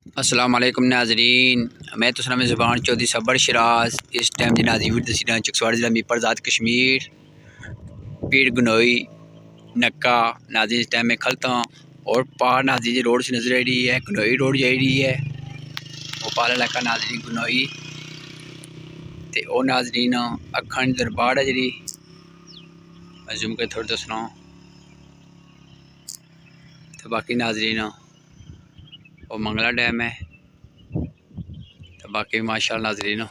अस्सलाम वालेकुम नाजरीन, मैं तो सलाम ज़ुबान चौधरी सबर शराज। इस टाइम जी नाजीर दसीना चकसवाड़ ज़िला मीपर ज़ात कश्मीर पीर गनोई नक्का नाजी इस टाइम में खलता और पार नाजी जी रोड से नजर आ रही है। गनोई रोड जा रही है वो पार इलाका नाजरीन गनोई ते ओ नाजरीन अखंड दरबार है जी जूम के थोड़ा दसना। तो बाकी नाजरीन वो मंगला डैम है। तो बाकी माशाअल्लाह नाजरीन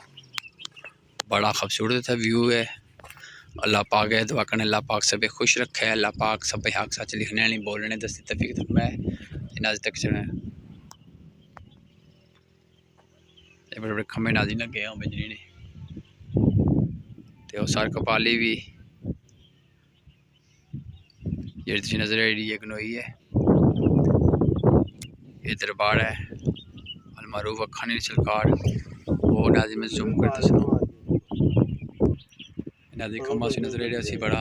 बड़ा खूबसूरत व्यू है। अल्लाह पाक है दुआ करने अल्लाह पाक सब खुश रखे। अल्लाह पाक सब हक सच लिखने नहीं बोलने दस्ती तफीक मैं नाज तक चढ़े बड़े बड़े खम्बे नाजी लगे हैं बिजली ने तो सर कपाली भी जी नजर आ रही है गनोई है। ये दरबार है अलमारूफ अखानी सरकार वो नाजी में जूम करते सुनो नाजी खम्बा से नजर आ रहा सी बड़ा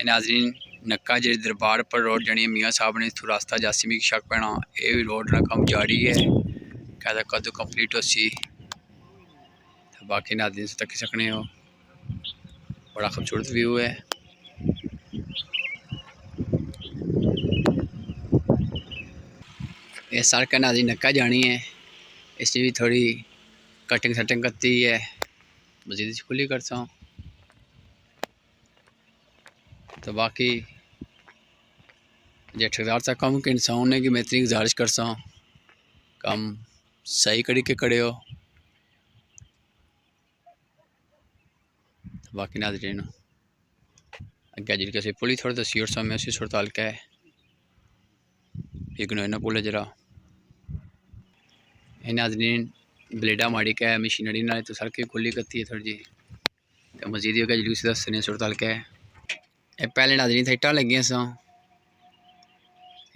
नाजरीन नक्का जी दरबार पर रोड जानी मियाँ साहब ने इतों रास्ता जासीमी की शक पैना ये भी रोड ना कम जारी है कहता कदों कंप्लीट हो सी। तो बाकी नाजरीन से तक सकने हो बड़ा खूबसूरत व्यू है। ये सड़क नाजरीन नक्का जानी है इसकी भी थोड़ी कटिंग शटिंग करती है मजीद खुली कर सा। तो बाकी जो ठेकेदार सा कम के इंसान ने कि मैं इतनी गुजारिश कर सा कम सही करी के खड़े हो। तो बाकी नाजरीन अगे जी कैसे पुली थोड़ा दसी और समय उसी सुरताल का है एक ना पुल है जरा ये नाजरीन ब्लेडा माड़ी का है मशीनरी ना तो सड़क खुली करती है थोड़ी जी। तो मजीद जी दसने सुरताल का है ये पहले नाजरीन था इट्टा लगियां सा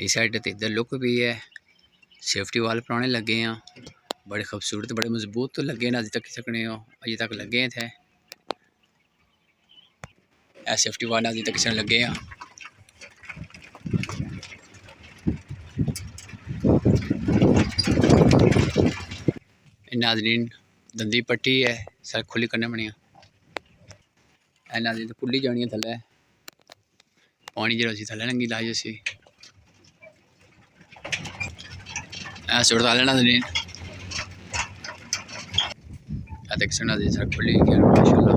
इस साइड तो इधर लुक भी है सेफ्टी वाल पुराने लगे हैं बड़े खूबसूरत बड़े मजबूत तो लगे हैं अज तक सकने हो अजे तक लगे थे सेफ्टी वाल अज तक लगे हैं। नाजरीन दंदी पट्टी है सर खुली करने बनिया नाजरीन पुली जानी है थले पानी जो थले लंगी लाई उसी सुरताल नाजरीन नाजरीन सर खुली माशाल्लाह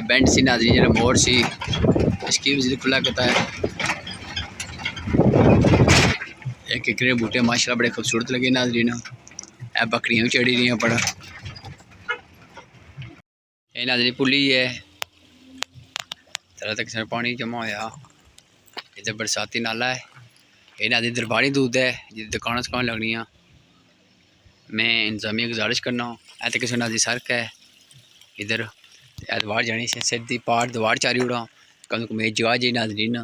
बेंट सी नाजरीन जरा मोड़ सी इसकी भी खुला करता है एक एक बूटे माशाल्लाह बड़े खूबसूरत लगे नाजरीन बकरियां भी चढ़ी रही बड़ा ये नाजरीन पुली है तरह तक पानी जमा होया इधर बरसाती नाला है ये नाजरीन दरबारी दूध है जिस दुकान सुकान लगनियाँ मैं इंतजामिया गुजारिश करना है तो किसी नाजी सड़क है इधर दवार जानी से सीधी पार दवार चारी उड़ा कम कम जगह जी नाजरीन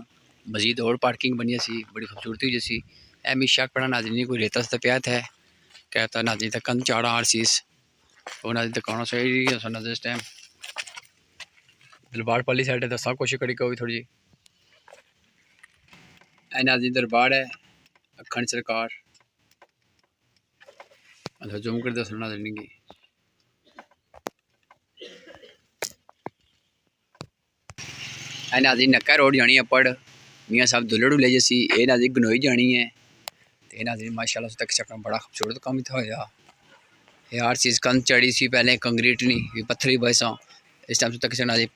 मजीद और पार्किंग बनी सी बड़ी खूबसूरती जैसी ए मी शक पड़ा नाजरीन कोई रेता से प्यात है कहता नाजरीन तक कंध चाड़ा हर चीज़ वो नाजी दुकानों से नजर इस टाइम दरबार पल्ली साइड दसा कोशिश करी को थोड़ी जी नाजी दरबार है अखंड सरकार अच्छा जूम कर दस नाजरीन की नाजी नक्का रोड जानी है पड़ मियाँ साहब दुल्लड़ ले जैसी ये नाजी गनोई जानी है तो नाजी माशाल्लाह तक चकना बड़ा खूबसूरत काम था होया ये हर चीज़ कंध चढ़ी सी पहले कंक्रीट नहीं पत्थर ही बसा इस टाइम तक नाजी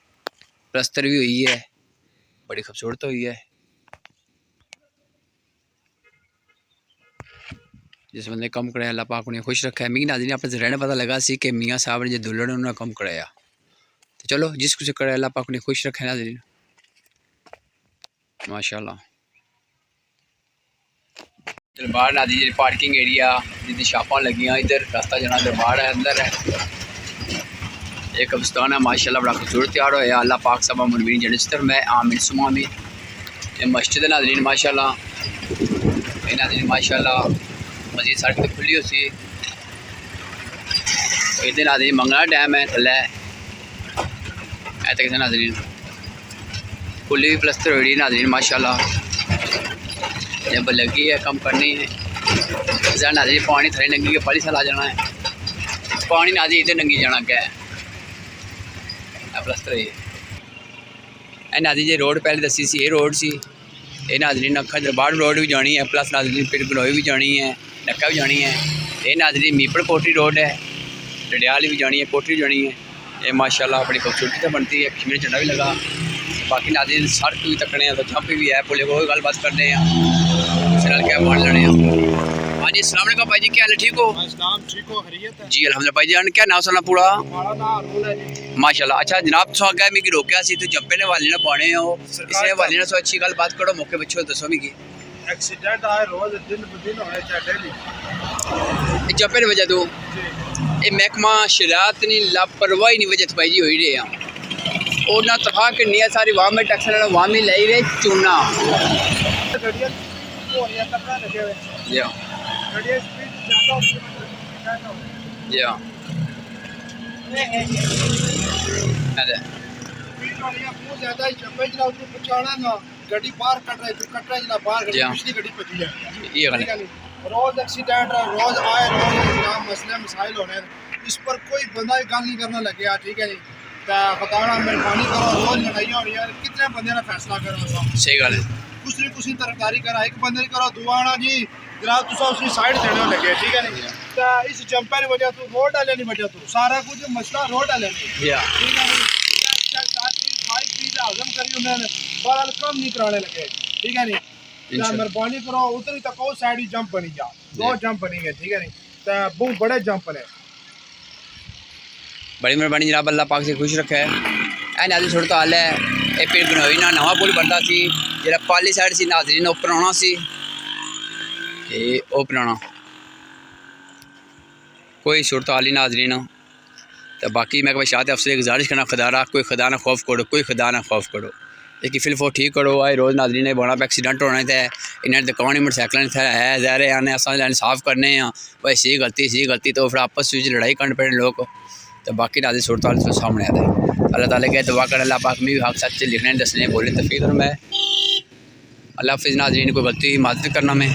प्लस्तर भी हुई है बड़ी खूबसूरत हुई है। जिस बंदे कम कराया अल्लाह पाक उन्हें खुश रखा है मिगी नाज़रीन अपने रहने पता लगा सी कि मियाँ साहब ने जो दुल्हन ने उन्होंने कम कराया तो चलो जिस कुछ कराया अल्लाह पाक उन्हें खुश रखा है नाज़रीन माशाल्लाह। दरबार नाज़रीन पार्किंग एरिया जितनी शापा लगी इधर रास्ता जाना दरबार है अंदर है एक कब्रिस्तान है माशाल्लाह बड़ा खूबसूरत तैयार होया अल्लाह पाक सब मुनवीन जन्नत में आमीन सुमा आमीन। ये मस्जिद नाज़रीन माशाल्लाह ये नाज़रीन माशाल्लाह मजीद सड़क तो खुली हो सी इधर नाज़रीन मंगला डैम है थले तक नाज़रीन पुली भी प्लस्तर हो रही नाज़रीन माशाल्लाह जब लगी है कम करनी है। नाजी पानी थले नंगी के पहली साल आ जाना है पानी नाजी इधर नंगी जाना क्या है प्लस्तर ये नाजी जी रोड पहले दसी सी ये रोड सी ये नाजरी नक्खा दरबार रोड भी जानी है प्लस नाजरी पिंड गनोई भी जानी है नक्का भी जानी है ये नाजरी मीपड़ कोटरी रोड है डडियाल भी जानी है कोटरी जानी है ये माशाल्लाह बड़ी खूबसूरती से बनती है खिमड़ी झंडा भी लगा बाकी नाजरी सड़क भी तकने हैं तो जंप भी है पुलिस को गलबात करते हैं क्या मान लेने हाँ जी अस्सलाम वालेकुम भाई जी क्या हाल है ठीक हो ठीक हो खैरियत है जी अल्हम्दुलिल्लाह भाई जी क्या नाम सुना पूरा हमारा नाम अरुण है जी माशाल्लाह अच्छा जनाब तो आगे मिगी रोकया सी तो जंपे ने वाले ना पाने हो इसने वाले ना सो अच्छी गल बात करो मौके बच्चों दसो मिगी एक्सीडेंट आए रोज दिन ब दिन होने चाहे डेली जंपे ने वजह तो ये महकमा शरारत नहीं लापरवाही नहीं वजह भाई जी हो ही रहे हैं और ना तफा के निया सारी वाम में टैक्स वाला वाम में ले रहे चूना गड़ियां वो या कपड़ा लगे हुए या गड़ियां स्पीड ज्यादा होती है या अरे स्पीड वाली बहुत ज्यादा ही चंपे जला उसको पहुंचाना ना गाड़ी बाहर कट रहा है जला बाहर पिछली गाड़ी पची जाए ये गल रोज एक्सीडेंट है रोज आए रोज मसले मसाइल होने इस पर कोई बंदा गल नहीं करना लगे यार ठीक है जी बताना मेहरबानी करो रोज लड़ाइयाँ हो रही है कितने बंदे ने फैसला करो सही गल है कुछ नहीं तरफदारी करा एक बंदे करो दुआना जी जनाब तुसा उसकी साइड देने लगे ठीक है नहीं तो इस जंपर की वजह तू रोड वाले नहीं वजह तू सारा कुछ मसला रोड वाले नहीं ठीक है हजम करी उन्होंने बहरहाल कम नहीं कराने लगे ठीक है नहीं मेहरबानी करो उतरी तक वो साइड ही जंप बनी जा दो जंप बनी गए ठीक है नहीं तो बहुत बड़े जंप ने बड़ी मेहरबानी जनाब अल्लाह पाक से खुश रखे है नाजी थोड़ा तो हाल है ये पिंड गनोई ना नवा पुल बनता सी जरा पाली साइड से नाजरीन ओपन होना सी ये ओपन होना कोई सूरत हाल ही नाजरीन तो बाकी मैं शायद अफसर से गुजारिश करना खुदा रहा कोई खुदा ना खौफ करो कोई खुदा ना खौफ करो लेकिन फिल वो ठीक करो आए रोज़ नाजरीन ने बड़ा एक्सीडेंट होने थे इन्हें दुकान मोटरसाइकिल है ज़ाहिर आने असा इंसाफ करने हैं भाई सी गलती तो फिर आपस में लड़ाई करने पड़े लोग तो बाकी नाजी सूरत हाल तो सामने आता है अल्लाह ताला के दुआ कर अल्लाह पाक में भी हक सच लिखने दसने बोले तफीक और मैं अल्लाह हाफिज़ नाजरीन कोई गलती माजरत करना मैं